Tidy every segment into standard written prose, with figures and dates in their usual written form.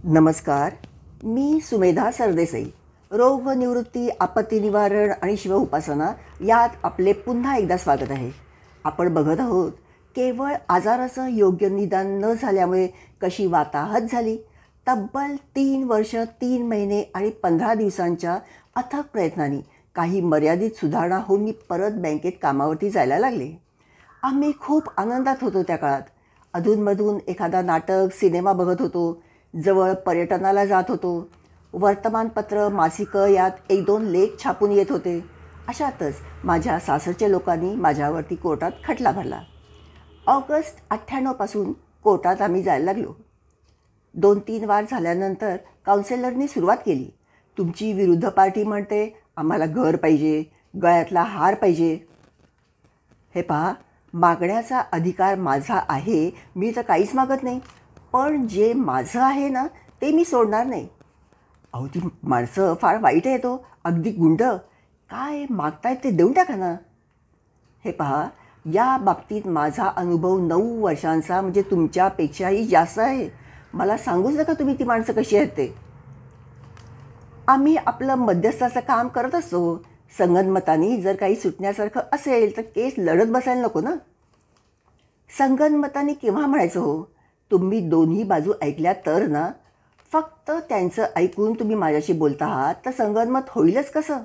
नमस्कार. मी सुमेधा सरदेसाई. रोग व निवृत्ती, आपत्ती निवारण आणि शिव उपासना यात आपले पुन्हा एकदा स्वागत आहे. आपण बघत आहोत केवळ आजाराचं योग्य निदान न झाल्यामुळे कशी वाताहत झाली. तब्बल 3 वर्ष 3 महिने आणि 15 दिवसांच्या अथक प्रयत्नांनी काही मर्यादित सुधारणा होऊन मी परत बँकेत कामावरती जायला लागले. आम्ही खूप आनंदात होतो त्या काळात. अधूनमधून एखादा नाटक, सिनेमा बघत होतो. जवळ पर्यटनाला जात होतो. वर्तमानपत्र, मासिकं यात 1-2 लेख छापून येत होते. अशातच माझ्या सासरच्या लोकांनी माझ्यावरती कोर्टात खटला भरला. ऑगस्ट 98 पासून कोर्टात आम्ही जायला लागलो. 2-3 वार झाल्यानंतर काउन्सिलरनी सुरुवात केली. तुमची विरुद्ध पार्टी म्हणते आम्हाला घर पाहिजे, गळ्यातला हार पाहिजे. हे पहा, मागण्याचा अधिकार माझा आहे, मी तर काहीच मागत नाही. पण जे माझं आहे ना ते मी सोडणार नाही. अहो, ती माणसं फार वाईट आहे. तो अगदी गुंड. काय मागतायत ते देऊन टाका ना. हे पहा, या बाबतीत माझा अनुभव 9 वर्षांचा म्हणजे तुमच्यापेक्षाही जास्त आहे. मला सांगूच नका तुम्ही ती माणसं कशी आहेत ते. आम्ही आपलं मध्यस्थाचं काम करत असतो. संगनमतानी जर काही सुटण्यासारखं असेल तर केस लढत बसायला नको ना. संगनमतानी केव्हा म्हणायचं हो? तुम्ही दोन्ही बाजू ऐकल्या तर ना. फक्त त्यांचं ऐकून तुम्ही माझ्याशी बोलता आहात तर संगनमत होईलच कसं?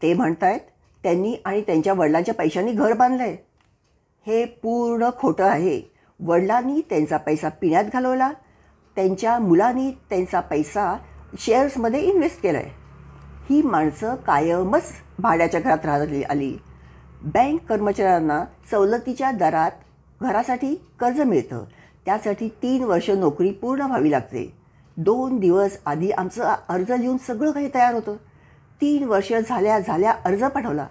ते म्हणतायत त्यांनी आणि त्यांच्या वडिलांच्या पैशांनी घर बांधलं आहे. हे पूर्ण खोटं आहे. वडिलांनी त्यांचा पैसा पिण्यात घालवला. त्यांच्या मुलांनी त्यांचा पैसा शेअर्समध्ये इन्व्हेस्ट केला आहे. ही माणसं कायमच भाड्याच्या घरात राहत आली. बँक कर्मचाऱ्यांना सवलतीच्या दरात घरासाठी कर्ज मिळतं. त्यासाठी 3 वर्ष नोकरी पूर्ण व्हावी लागते. 2 दिवस आधी आमचं अर्ज लिहून सगळं काही तयार होतं. 3 वर्ष झाल्या अर्ज पाठवला.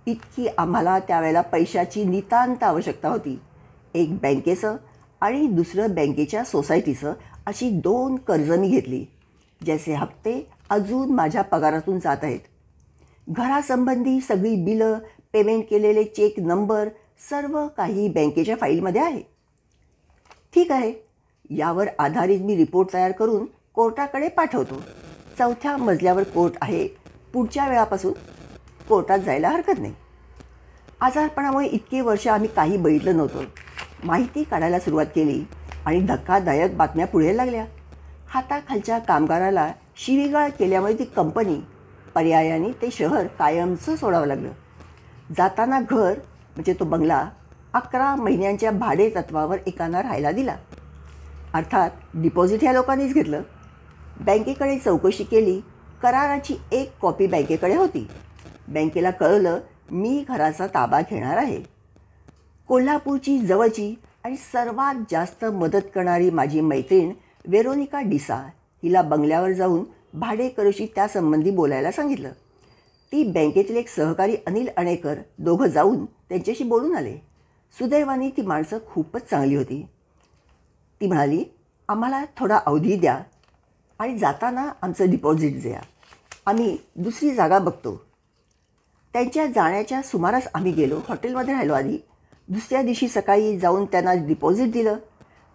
इतकी आम्हाला त्यावेळेला पैशाची नितांत आवश्यकता होती. एक बँकेचं आणि दुसरं बँकेच्या सोसायटीचं अशी 2 कर्ज मी घेतली, ज्याचे हप्ते अजून माझ्या पगारातून जात आहेत. घरासंबंधी सगळी बिलं, पेमेंट केलेले चेक नंबर सर्व काही बँकेच्या फाईलमध्ये आहे. ठीक आहे, यावर आधारित मी रिपोर्ट तयार करून कोर्टाकडे पाठवतो. 4थ्या मजल्यावर कोर्ट आहे. पुढच्या वेळापासून कोर्टात जायला हरकत नाही. आजारपणामुळे इतके वर्ष आम्ही काही बघितलं नव्हतं. माहिती काढायला सुरुवात केली आणि धक्कादायक बातम्या पुढे लागल्या. हाताखालच्या कामगाराला शिवीगाळ केल्यामुळे ती कंपनी, पर्यायाने ते शहर कायमचं सोडावं लागलं. जाताना घर म्हणजे तो बंगला 11 महिन्यांच्या भाडे तत्वावर एकानं राहायला दिला. अर्थात डिपॉझिट ह्या लोकांनीच घेतलं. बँकेकडे चौकशी केली. कराराची एक कॉपी बँकेकडे होती. बँकेला कळलं मी घराचा ताबा घेणार आहे. कोल्हापूरची जवळची आणि सर्वात जास्त मदत करणारी माझी मैत्रीण वेरोनिका डिसा हिला बंगल्यावर जाऊन भाडेकरूशी त्यासंबंधी बोलायला सांगितलं. ती बँकेतील एक सहकारी अनिल अणेकर दोघं जाऊन त्यांच्याशी बोलून आले. सुदैवाने ती माणसं खूपच चांगली होती. ती म्हणाली, आम्हाला थोडा अवधी द्या आणि जाताना आमचं डिपॉझिट द्या. आम्ही दुसरी जागा बघतो. त्यांच्या जाण्याच्या सुमारास आम्ही गेलो. हॉटेलमध्ये राहिलो आधी. दुसऱ्या दिवशी सकाळी जाऊन त्यांना डिपॉझिट दिलं.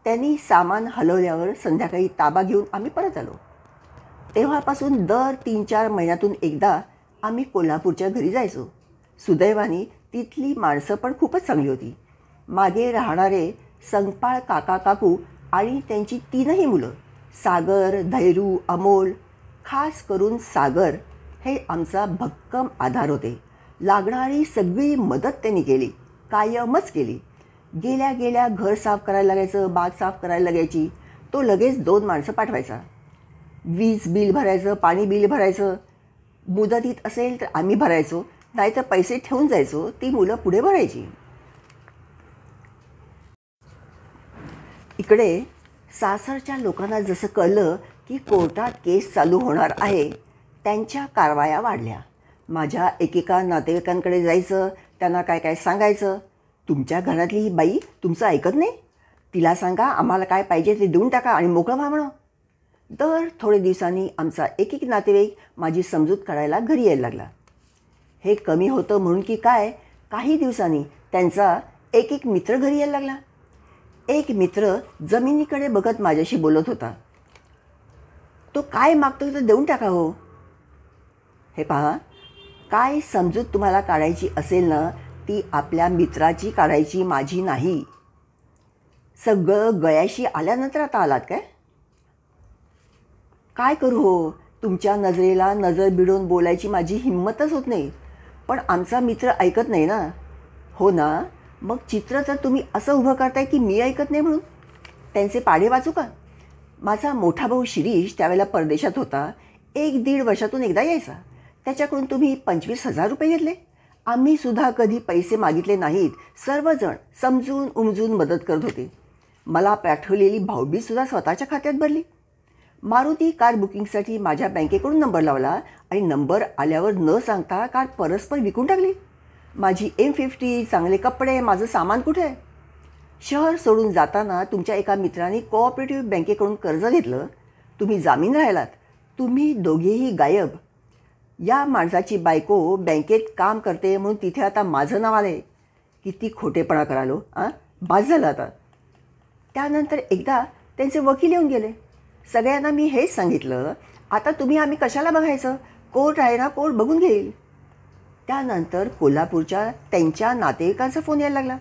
त्यांनी सामान हलवल्यावर संध्याकाळी ताबा घेऊन आम्ही परत आलो. तेव्हापासून दर 3-4 महिन्यातून एकदा आम्ही कोल्हापूरच्या घरी जायचो. सुदैवाने तिथली माणसं पण खूपच चांगली होती. मागे राहणारे संगपाळ काका काकू आणि त्यांची 3ही मुलं, सागर, धैरू, अमोल, खास करून सागर हे आमचा भक्कम आधार होते. लागणारी सगळी मदत त्यांनी केली, कायमच केली. गेल्या गेल्या घर साफ करायला लागायचं, बाग साफ करायला लागायची, तो लगेच 2 माणसं पाठवायचा. वीज बिल भरायचं, पाणी बिल भरायचं. मुदतीत असेल तर आम्ही भरायचो, नाहीतर पैसे ठेवून जायचो. ती मुलं पुढे भरायची. इकडे सासरच्या लोकांना जसं कळलं की कोर्टात केस चालू होणार आहे, त्यांच्या कारवाया वाढल्या. माझ्या एकेका नातेवाईकांकडे जायचं, त्यांना काय काय सांगायचं. तुमच्या घरातली ही बाई तुमचं ऐकत नाही, तिला सांगा आम्हाला काय पाहिजे ते देऊन टाका आणि मोकळं व्हा म्हणून. दर थोडे दिवसांनी आमचा एक नातेवाईक माझी समजूत काढायला घरी यायला लागला. हे कमी होतं म्हणून की काय, काही दिवसांनी त्यांचा एक मित्र घरी यायला लागला. एक मित्र जमिनीकडे बघत माझ्याशी बोलत होता. तो काय मागतो तर देऊन टाका हो. हे पहा, काय समजूत तुम्हाला काढायची असेल ना, ती आपल्या मित्राची काढायची, माझी नाही. सगळं गयाशी आल्यानंतर आता आलात काय? काय करू हो, तुमच्या नजरेला नजर भिडून बोलायची माझी हिंमतच होत नाही. पण आमचा मित्र ऐकत नाही ना. हो ना, मग चित्र तर तुम्ही असं उभं करताय की मी ऐकत नाही म्हणून. त्यांचे पाढे वाचू का? माझा मोठा भाऊ शिरीष त्यावेळेला परदेशात होता. 1-1.5 वर्षातून एकदा यायचा. त्याच्याकडून तुम्ही 25,000 रुपये घेतले. आम्हीसुद्धा कधी पैसे मागितले नाहीत. सर्वजण समजून उमजून मदत करत होते. मला पाठवलेली भाऊबीजसुद्धा स्वतःच्या खात्यात भरली. मारुती कार बुकिंगसाठी माझ्या बँकेकडून नंबर लावला आणि नंबर आल्यावर न सांगता कार परस्पर विकून टाकली. माझी M50, चांगले कपडे, माझं सामान कुठे आहे? शहर सोडून जाताना तुमच्या एका मित्राने कोऑपरेटिव्ह बँकेकडून कर्ज घेतलं. तुम्ही जामीन राहिलात. तुम्ही दोघेही गायब. या माणसाची बायको बँकेत काम करते म्हणून तिथे आता माझं नाव आलं आहे. किती खोटेपणा करालो हां, बास झालं आता. त्यानंतर एकदा त्यांचे वकील येऊन गेले. सगळ्यांना मी हेच सांगितलं, आता तुम्ही आम्ही कशाला बघायचं, कोर्ट आहे ना, कोर्ट बघून घेईल. त्यानंतर कोल्हापूरच्या त्यांच्या नातेवाईकांचा फोन यायला लागला.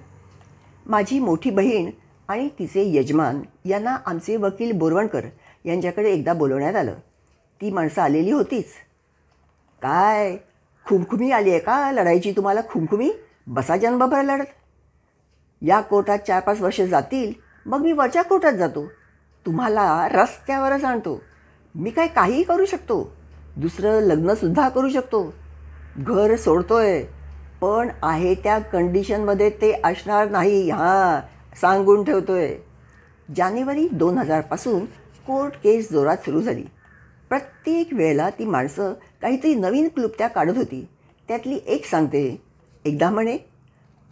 माझी मोठी बहीण आणि तिचे यजमान यांना आमचे वकील बोरवणकर यांच्याकडे एकदा बोलवण्यात आलं. ती माणसं आलेली होतीच. काय खुमखुमी आली आहे का लढायची तुम्हाला? खुमखुमी? बसा जन्मभर लढत. या कोर्टात 4-5 वर्ष जातील, मग मी वरच्या कोर्टात जातो. तुम्हाला रस्त्यावरच आणतो. मी काय काहीही करू शकतो. दुसरं लग्नसुद्धा करू शकतो. घर सोडतोय, पण आहे त्या कंडिशनमध्ये ते असणार नाही, हां, सांगून ठेवतोय. जानेवारी 2000पासून कोर्ट केस जोरात सुरू झाली. प्रत्येक वेळेला ती माणसं काहीतरी नवीन क्लुप्त्या काढत होती. त्यातली एक सांगते. एकदा म्हणे,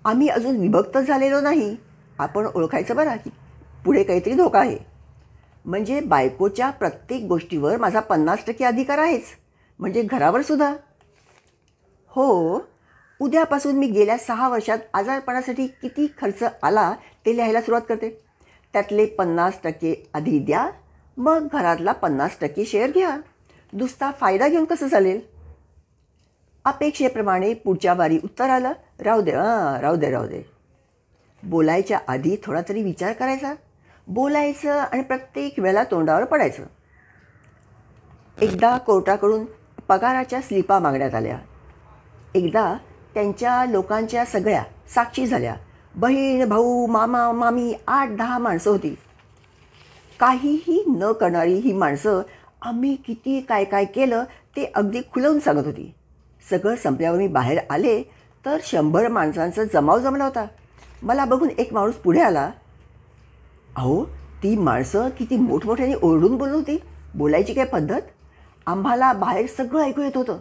आम्ही अजून विभक्त झालेलो नाही, आपण ओळखायचं बरं की पुढे काहीतरी धोका आहे. म्हणजे बायकोच्या प्रत्येक गोष्टीवर माझा 50% अधिकार आहेच, म्हणजे घरावर सुद्धा. हो, उद्यापासून मी गेल्या 6 वर्षात आजारपणासाठी किती खर्च आला ते लिहायला सुरुवात करते. त्यातले 50% आधी द्या, मग घरातला 50% शेअर घ्या. नुसता फायदा घेऊन कसं चालेल? अपेक्षेप्रमाणे पुढच्या वारी उत्तर आलं, राहू दे. बोलायच्या आधी थोडा तरी विचार करायचा. बोलायचं आणि प्रत्येक वेळेला तोंडावर पडायचं. एकदा कोर्टाकडून पगाराच्या स्लिपा मागण्यात आल्या. एकदा त्यांच्या लोकांच्या सगळ्या साक्षी झाल्या. बहीण, भाऊ, मामा, मामी, 8-10 माणसं होती. काहीही न करणारी ही माणसं आम्ही किती काय काय केलं ते अगदी खुलवून सांगत होती. सगळं संपल्यावर मी बाहेर आले तर 100 माणसांचा जमाव जमला होता. मला बघून एक माणूस पुढे आला. अहो, ती माणसं किती मोठमोठ्याने ओरडून बोलत होती. बोलायची काय पद्धत. आम्हाला बाहेर सगळं ऐकू येत होतं.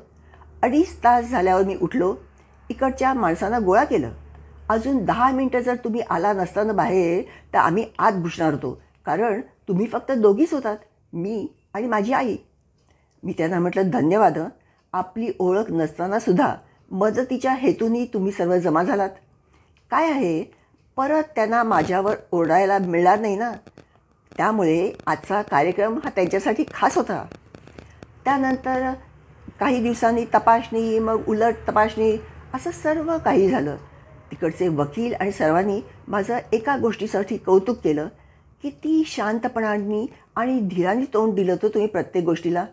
2.5 तास झाल्यावर मी उठलो. इकडच्या माणसांना गोळा केलं. अजून 10 मिनटं जर तुम्ही आला नसताना बाहेर तर आम्ही आत घुसणार होतो, कारण तुम्ही फक्त दोघीच होतात, मी आणि माझी आई. मी त्यांना म्हटलं, धन्यवाद. आपली ओळख नसतानासुद्धा मदतीच्या हेतूने तुम्ही सर्व जमा झालात. काय आहे, परत त्यांना माझ्यावर ओरडायला मिळणार नाही ना. त्यामुळे आजचा कार्यक्रम हा त्यांच्यासाठी खास होता. त्यानंतर काही दिवसांनी तपासणी, मग उलट तपासणी, असं सर्व काही झालं. तिकडचे वकील आणि सर्वांनी माझं एका गोष्टीसाठी कौतुक केलं. किती शांतपणाने आणि धीराने तोंड दिलं होतं तुम्ही प्रत्येक गोष्टीला.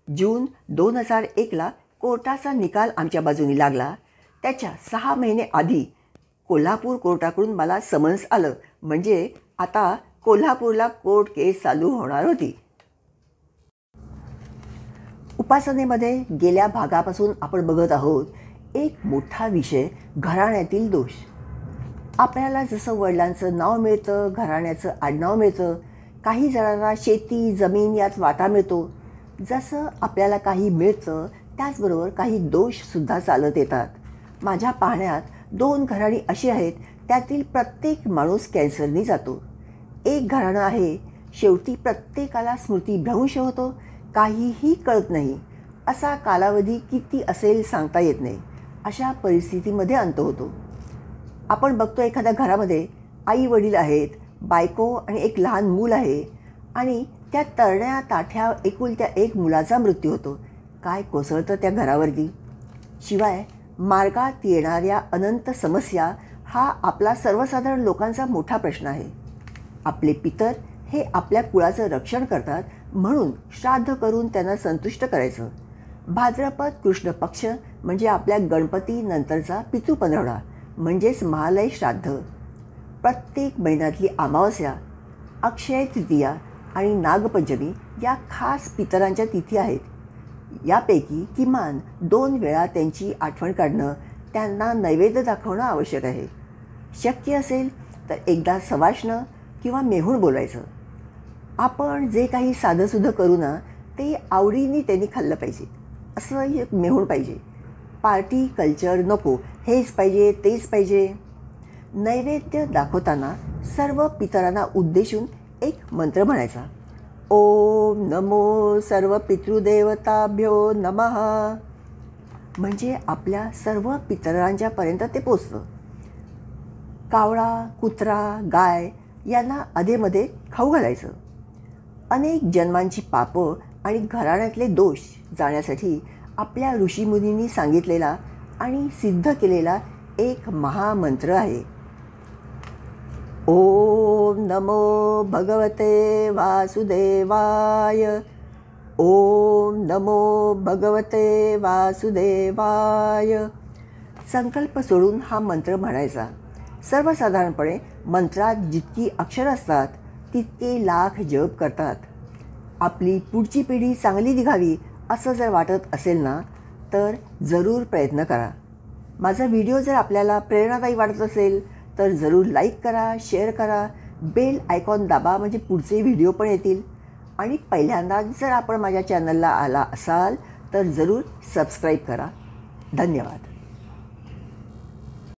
जून 2001ला कोर्टाचा निकाल आमच्या बाजूनी लागला. त्याच्या 6 महिने आधी कोल्हापूर कोर्टाकडून मला समन्स आलं. म्हणजे आता कोल्हापूरला कोर्ट केस चालू होणार होती. उपासनेमध्ये गेल्या भागापासून आपण बघत आहोत एक मोठा विषय, घराण्यातील दोष. आपल्याला जसं वडिलांचं नाव मिळतं, घराण्याचं आडनाव मिळतं, काही जणांना शेती जमीन यात वाटा मिळतो. जसं आपल्याला काही मिळतं त्याचबरोबर काही दोषसुद्धा चालत येतात. माझ्या पाहण्यात 2 घराणी अशी आहेत, त्यातील प्रत्येक माणूस कॅन्सरने जातो. एक घराणं आहे, शेवटी प्रत्येकाला स्मृतिभ्रंश होतो, काहीही कळत नाही. असा कालावधी किती असेल सांगता येत नाही. अशा परिस्थितीमध्ये अंत होतो. आपण बघतो एखाद्या घरामध्ये आई वडील आहेत, बायको आणि एक लहान मूल आहे, आणि त्या तरण्या ताठ्या एकुलत्या एक मुलाचा मृत्यू होतो. काय कोसळतं त्या घरावरती. शिवाय मार्गात येणाऱ्या अनंत समस्या हा आपला सर्वसाधारण लोकांचा मोठा प्रश्न आहे. आपले पितर हे आपल्या कुळाचं रक्षण करतात, म्हणून श्राद्ध करून त्यांना संतुष्ट करायचं. भाद्रपद कृष्ण पक्ष म्हणजे आपल्या गणपती नंतरचा पितृ पंधरवडा म्हणजेच महालय श्राद्ध. प्रत्येक महिन्यातली अमावस्या, अक्षय तृतीया आणि नागपंचमी या खास पितरांच्या तिथी आहेत. यापैकी किमान 2 वेळा त्यांची आठवण काढणं, त्यांना नैवेद्य दाखवणं आवश्यक आहे. शक्य असेल तर एकदा सवाष्ण किंवा मेहूण बोलायचं. आपण जे काही साधंसुधं करू ना, ते आवडीने त्यांनी खाल्लं पाहिजे. असं एक मेहूण पाहिजे. पार्टी कल्चर नको, हेच पाहिजे तेच पाहिजे. नैवेद्य दाखवताना सर्व पितरांना उद्देशून एक मंत्र म्हणायचा. ओम नमो सर्व पितृदेवताभ्यो नमः. म्हणजे आपल्या सर्व पितरांच्यापर्यंत ते पोचतं. कावळा, कुत्रा, गाय यांना अधेमध्ये खाऊ घालायचं. अनेक जन्मांची पापं आणि घराण्यातले दोष जाण्यासाठी आपल्या ऋषीमुनींनी सांगितलेला आणि सिद्ध केलेला एक महामंत्र आहे. ओम नमो भगवते वासुदेवाय. ओम नमो भगवते वासुदेवाय. संकल्प सोडून हा मंत्र म्हणायचा. सर्वसाधारणपणे मंत्रात जितकी अक्षरं असतात तितके लाख जप करतात. आपली पुढची पिढी चांगली निघावी असं जर वाटत असेल ना, तर जरूर प्रयत्न करा. माझा व्हिडिओ जर आपल्याला प्रेरणादायी वाटत असेल तर जरूर लाईक करा, शेअर करा, बेल आयकॉन दाबा म्हणजे पुढचे व्हिडिओ पण येतील. आणि पहिल्यांदाच जर आपण माझ्या चॅनलला आला असाल तर जरूर सबस्क्राईब करा. धन्यवाद.